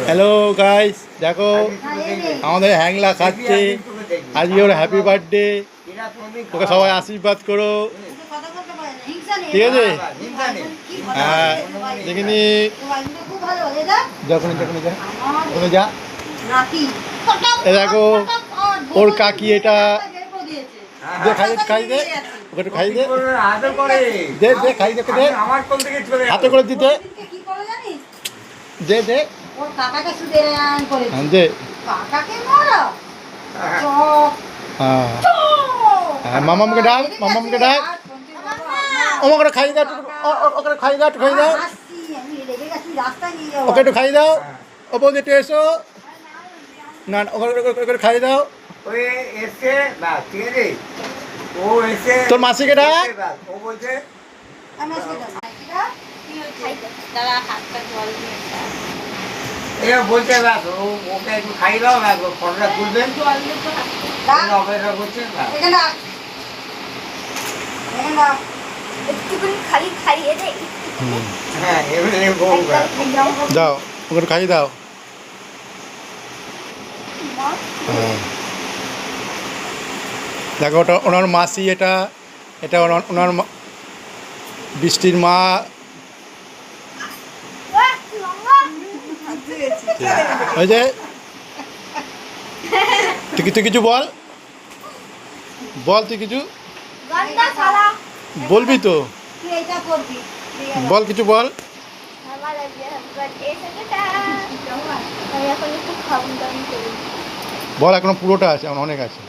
Hello guys, দেখো আমাদের হ্যাংলা খাচ্ছে। আজকে ওর হ্যাপি বার্থডে, ওকে সবাই আশীর্বাদ করো, ঠিক আছে? হ্যাঁ, দেখিনি যখন যা এ দেখো ওর কাকি, এটা খাই দে, ওকে একটু খাই দে, দে খাই দে, হাতে করে দিতে দে দে, ওর কাকাকে শুধু এরকম করে দে কাকাকে মারা হ্যাঁ, মামামকে ডাক, মামামকে ডাক, ওকে খাই দাও, ওকে খাই দাও, খাই দাও, ওকে একটু খাই দাও, ও বৌদি একটু এসো না, ওকে খাই দাও। তোর মাসিকে ডাক, বলছে ওকে একটু খাই দাও, ফটোটা তুলবেন, অপেক্ষা করছেন। একটুখানি খালি খাইয়ে দেয়। হ্যাঁ, যাও ওকে খাই দাও। দেখো ওটা ওনার মাসি, এটা এটা ওনার বৃষ্টির মা। ওই যে তুই কিছু বল, তুই কিছু বলবি তো, বল কিছু বল। বল, এখনো পুরোটা আছে, এখন অনেক আছে,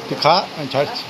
তুই খা, আমি ছাড়ছি।